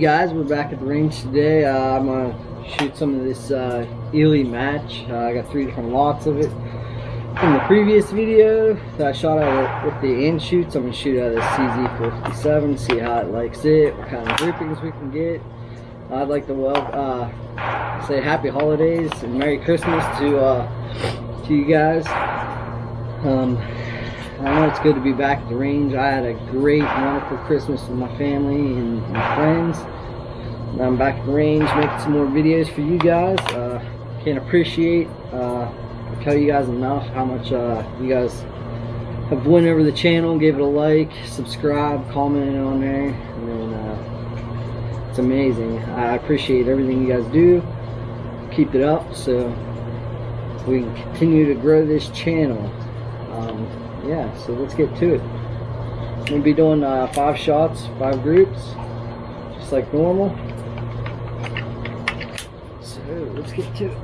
guys, we're back at the range today. I'm going to shoot some of this Eley match. I got 3 different lots of it. In the previous video that I shot out with the end shoots, I'm going to shoot out of the CZ457, see how it likes it, what kind of groupings we can get. I'd like to say happy holidays and Merry Christmas to you guys. I know it's good to be back at the range. I had a great, wonderful Christmas with my family and my friends. Now I'm back at the range making some more videos for you guys. Can't appreciate tell you guys enough how much you guys have went over the channel, gave it a like, subscribe, commented on there, and it's amazing. I appreciate everything you guys do. Keep it up so we can continue to grow this channel. Yeah, so let's get to it. I'm going to be doing 5 shots, 5 groups, just like normal. So let's get to it.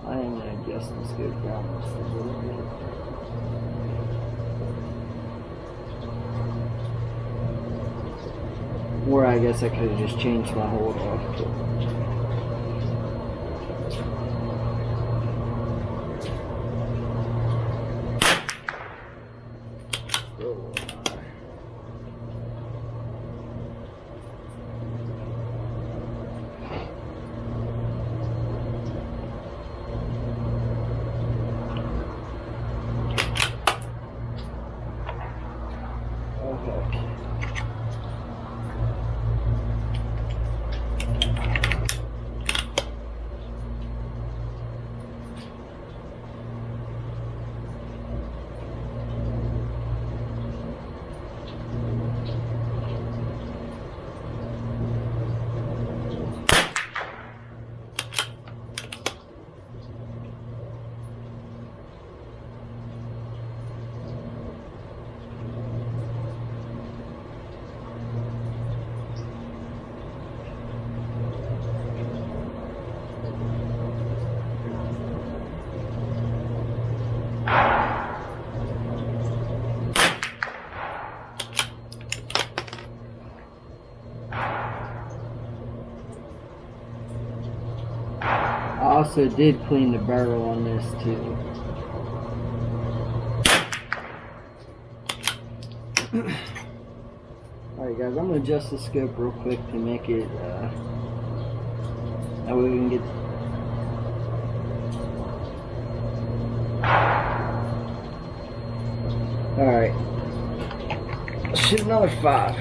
I am going to adjust this good down just a little bit. Or I guess I could have just changed my hold off. I also did clean the barrel on this too. Alright guys, I'm going to adjust the scope real quick to make it, that way we can get alright. Let's shoot another 5.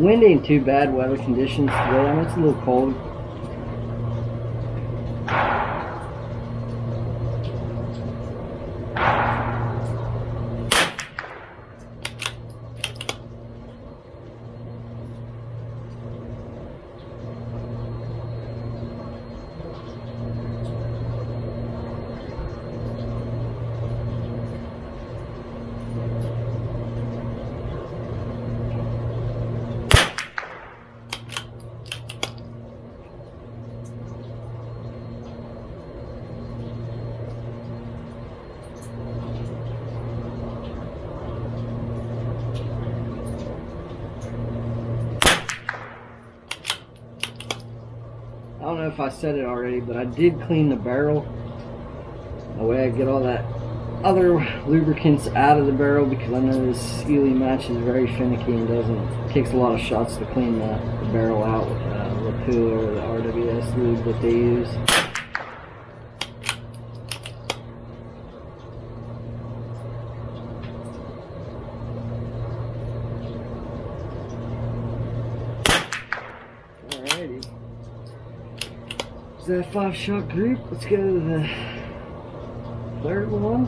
Wind ain't too bad, weather conditions today. I mean, it's a little cold. I don't know if I said it already, but I did clean the barrel. That way I get all that other lubricants out of the barrel, because I know this Eley match is very finicky and it takes a lot of shots to clean the barrel out with Lapua or the RWS lube that they use. Alrighty. Is that a 5-shot group? Let's go to the 3rd one.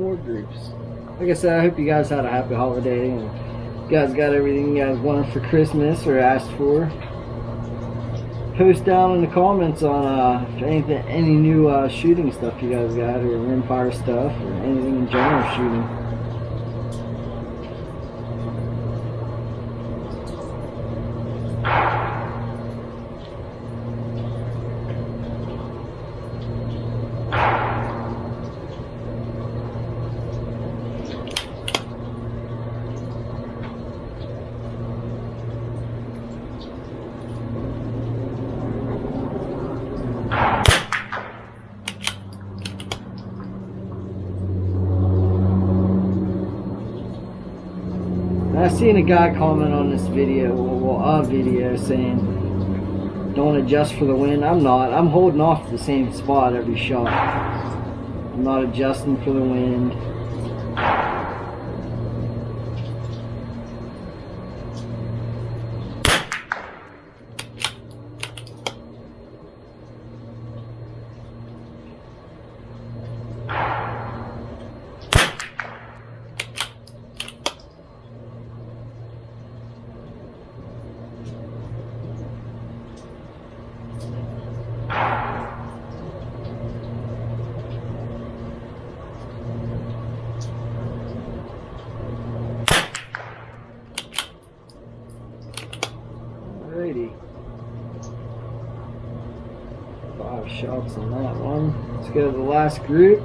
more groups. Like I said, I hope you guys had a happy holiday and you guys got everything you guys wanted for Christmas or asked for. Post down in the comments on any new shooting stuff you guys got, or Rimfire stuff, or anything in general shooting. I seen a guy comment on this video, well, a video saying, don't adjust for the wind. I'm not. I'm holding off at the same spot every shot. I'm not adjusting for the wind. Alrighty. 5 shots on that one. Let's go to the last group.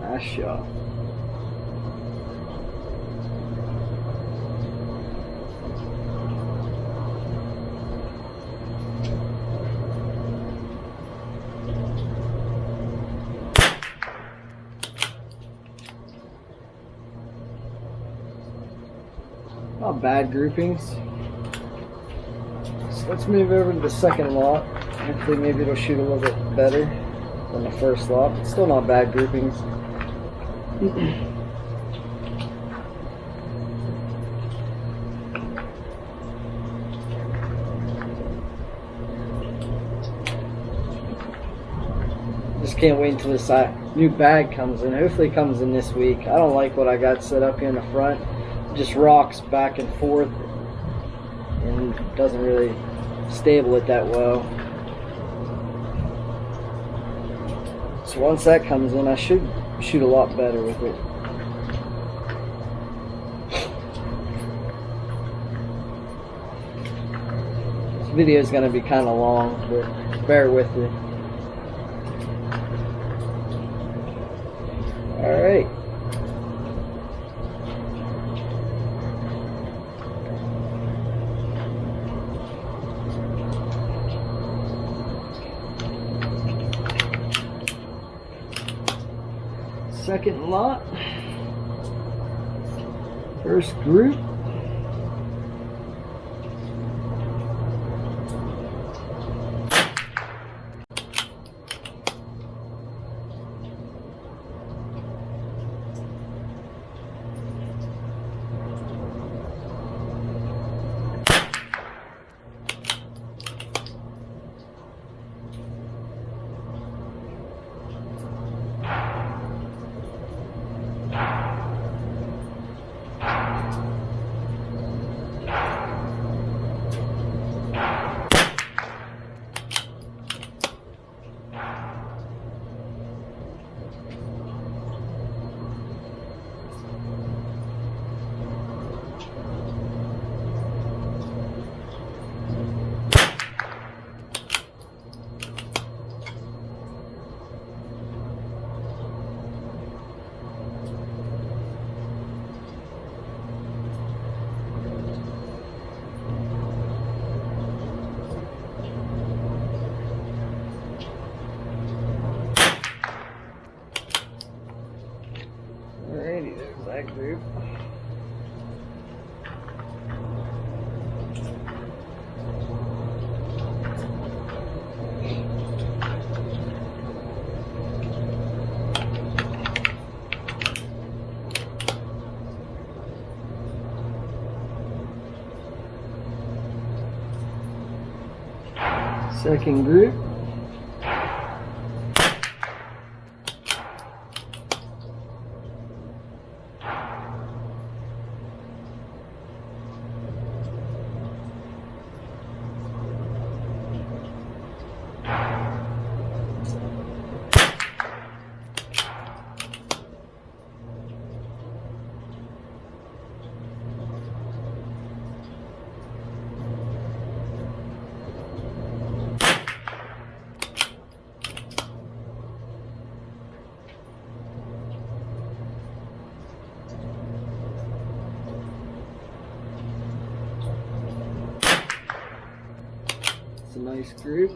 Nice shot. Not bad groupings. So let's move over to the second lot. Hopefully maybe it'll shoot a little bit better than the first lot, but still not bad groupings. Just can't wait until this new bag comes in. Hopefully it comes in this week. I don't like what I got set up here in the front. It just rocks back and forth and doesn't really stable it that well. So once that comes in, I should shoot a lot better with it. This video is going to be kind of long, but bear with it. Alright. Second lot, first group. Second group. It's a nice group.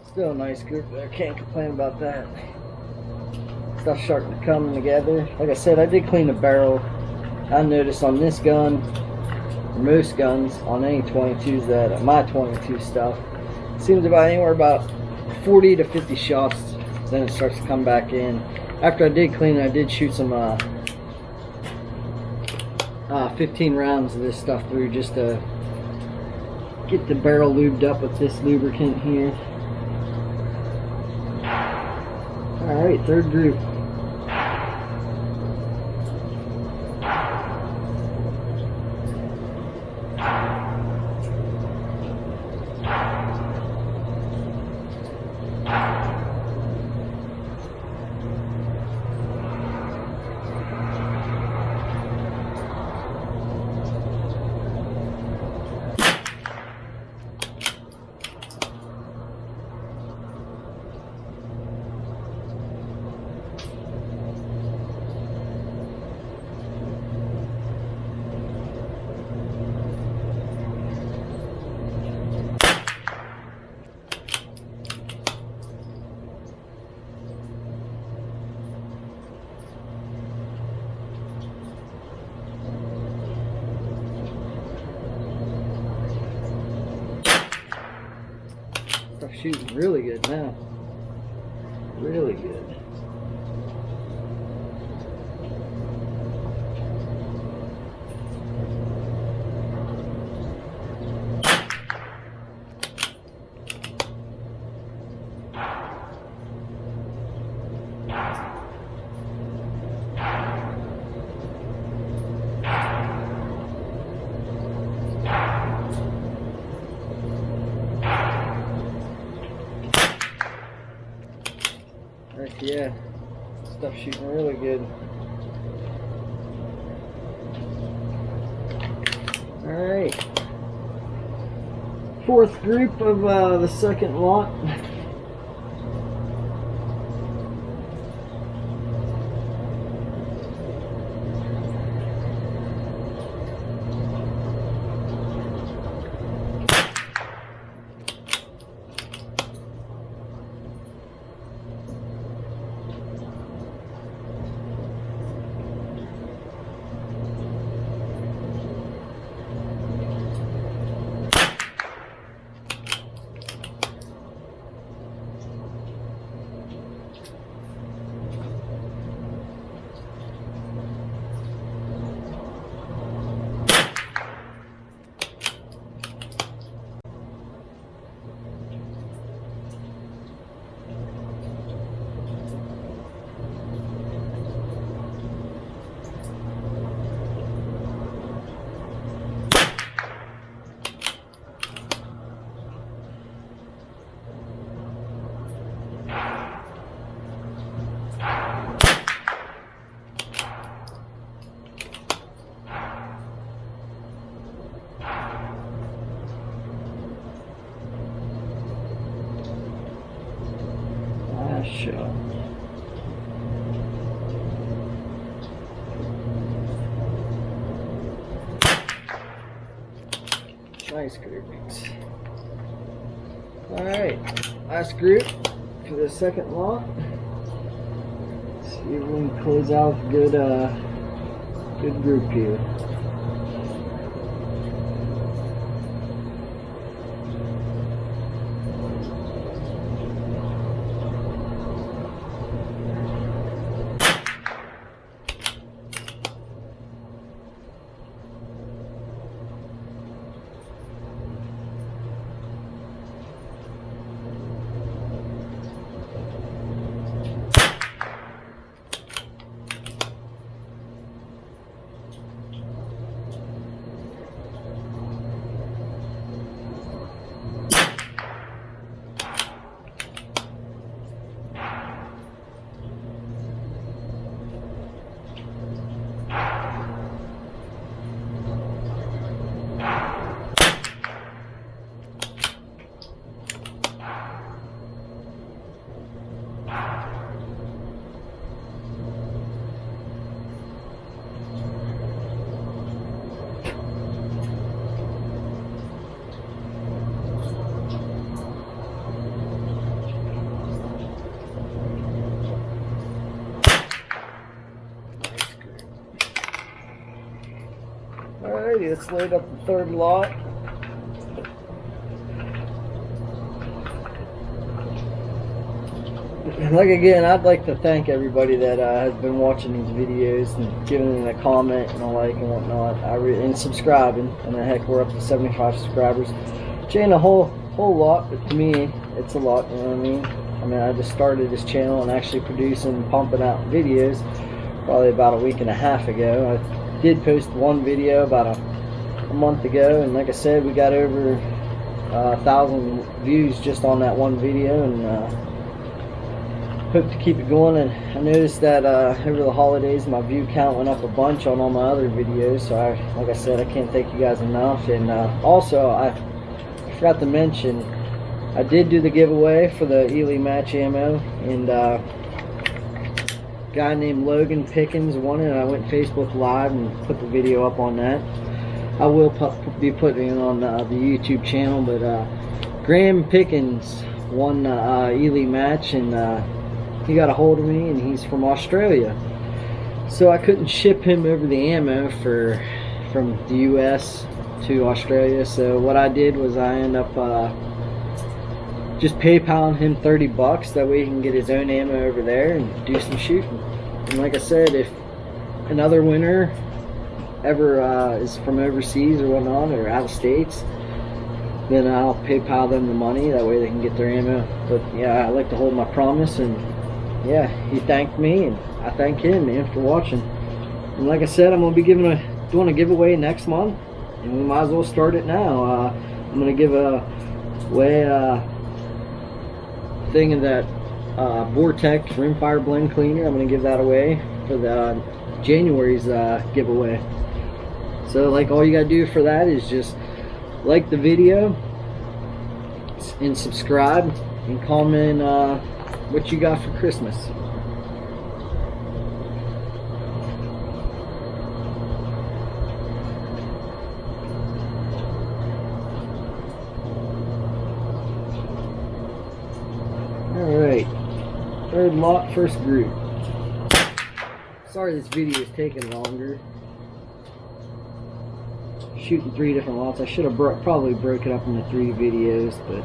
Still a nice group there, can't complain about that. Stuff's starting to come together. Like I said, I did clean the barrel. I noticed on this gun, most guns on any 22s that my 22 stuff seems about anywhere about 40 to 50 shots, then it starts to come back in. After I did clean it, I did shoot some 15 rounds of this stuff through just to get the barrel lubed up with this lubricant here. Alright, third group. Stuff shooting really good now. Really good. Heck yeah, stuff shooting really good. Alright, fourth group of the second lot. Shot. Nice groupings. Alright, last group for the second lot. Let's see if we can close out a good group here. Alrighty, let's load up the third lot. Like again, I'd like to thank everybody that has been watching these videos and giving a comment and a like and whatnot. And subscribing. And the heck, we're up to 75 subscribers. Which ain't a whole lot, but to me, it's a lot. You know what I mean? I mean, I just started this channel and actually producing and pumping out videos probably about a week and a half ago. I did post one video about a month ago, and like I said, we got over 1,000 views just on that one video, and hope to keep it going. And I noticed that over the holidays my view count went up a bunch on all my other videos, so like I said, I can't thank you guys enough. And also I forgot to mention, I did do the giveaway for the Eley match ammo, and a guy named Logan Pickens won it. I went Facebook Live and put the video up on that. I will be putting it on the YouTube channel, but Graham Pickens won the Eley match, and he got a hold of me, and he's from Australia, so I couldn't ship him over the ammo from the US to Australia. So what I did was I ended up just PayPaling him 30 bucks, that way he can get his own ammo over there and do some shooting. And like I said, if another winner ever is from overseas or whatnot, or out of states, then I'll PayPal them the money, that way they can get their ammo. But yeah, I like to hold my promise, and yeah, he thanked me and I thank him, man, for watching. And like I said, I'm going to be doing a giveaway next month, and we might as well start it now. I'm going to give away a thing of that Vortex Rimfire blend cleaner. I'm going to give that away for the January's giveaway. So like, all you got to do for that is just like the video and subscribe and comment what you got for Christmas. Alright, third lot, first group. Sorry this video is taking longer. Shooting 3 different lots. I should have probably broke it up into 3 videos, but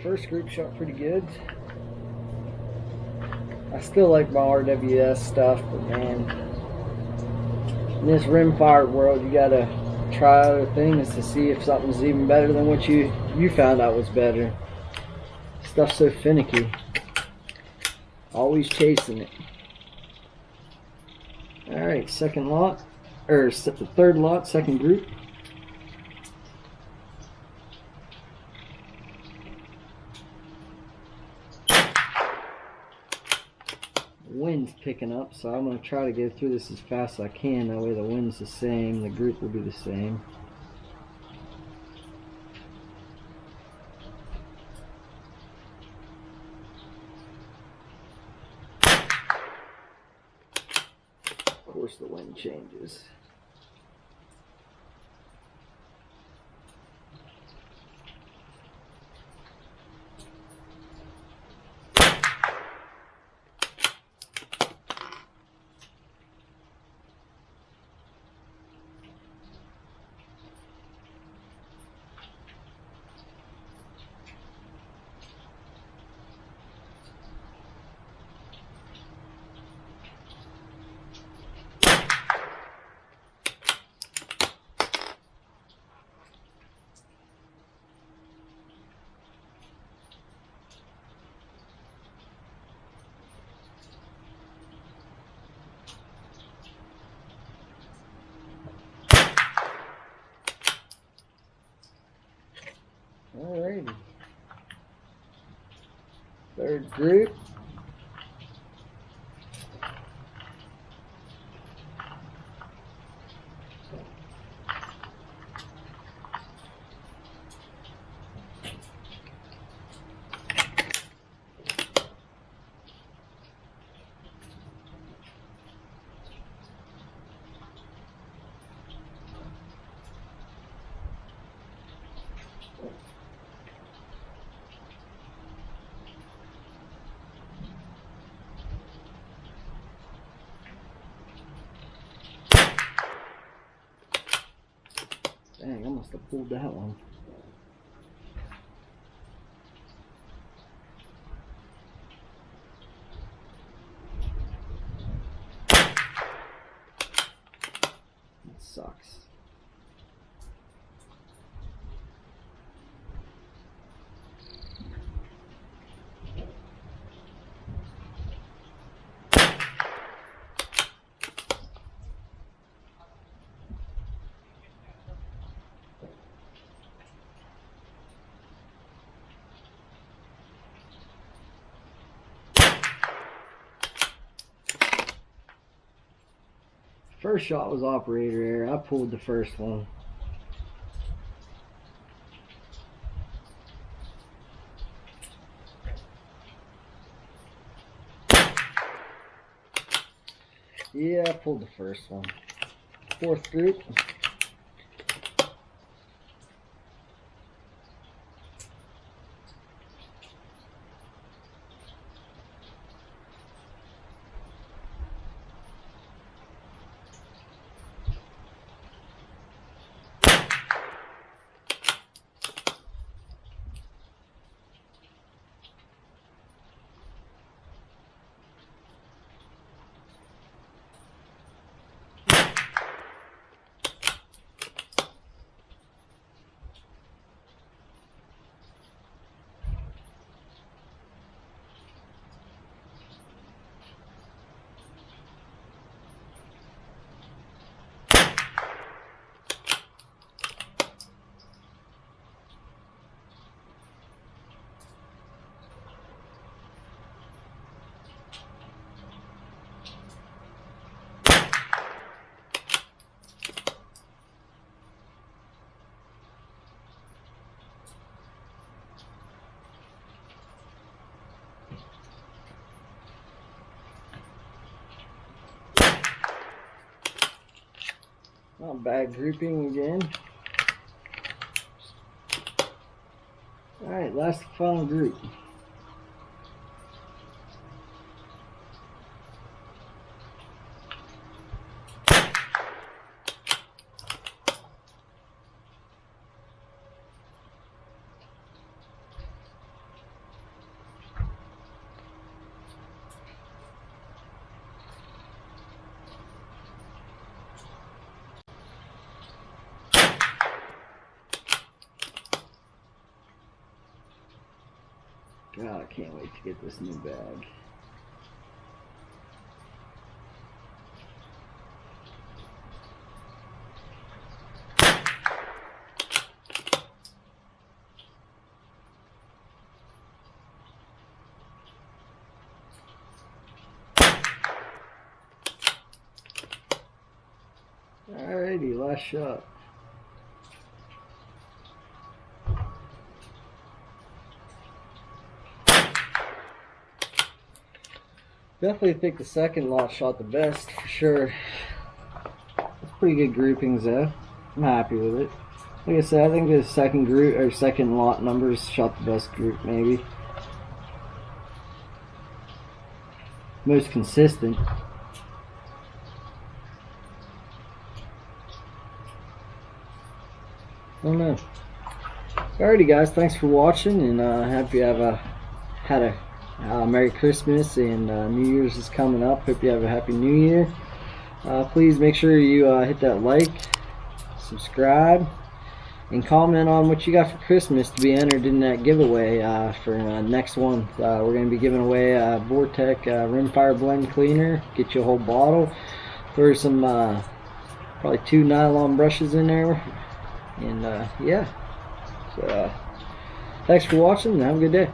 first group shot pretty good. I still like my RWS stuff, but man, in this rimfire world, you gotta try other things to see if something's even better than what you found out was better. Stuff's so finicky. Always chasing it. Alright, second lot, or the third lot, second group. Wind's picking up, so I'm going to try to go through this as fast as I can. That way the wind's the same, the group will be the same. Of course the wind changes. Alrighty. Third group. Dang, I must have pulled that one. That sucks. First shot was operator error. I pulled the first one. Yeah, I pulled the first one. Fourth group. Not bad grouping again. Alright, last final group. God, I can't wait to get this new bag. Alrighty, last shot. Definitely think the second lot shot the best for sure. Pretty good groupings though. I'm happy with it. Like I said, I think the second group or second lot numbers shot the best group maybe. Most consistent. I don't know. Alrighty guys, thanks for watching, and hope you have had a Merry Christmas, and New Year's is coming up. Hope you have a Happy New Year. Please make sure you hit that like, subscribe, and comment on what you got for Christmas to be entered in that giveaway for next one. We're going to be giving away a Vortec Rimfire blend cleaner. Get you a whole bottle. Throw some probably 2 nylon brushes in there, and yeah. So Thanks for watching and have a good day.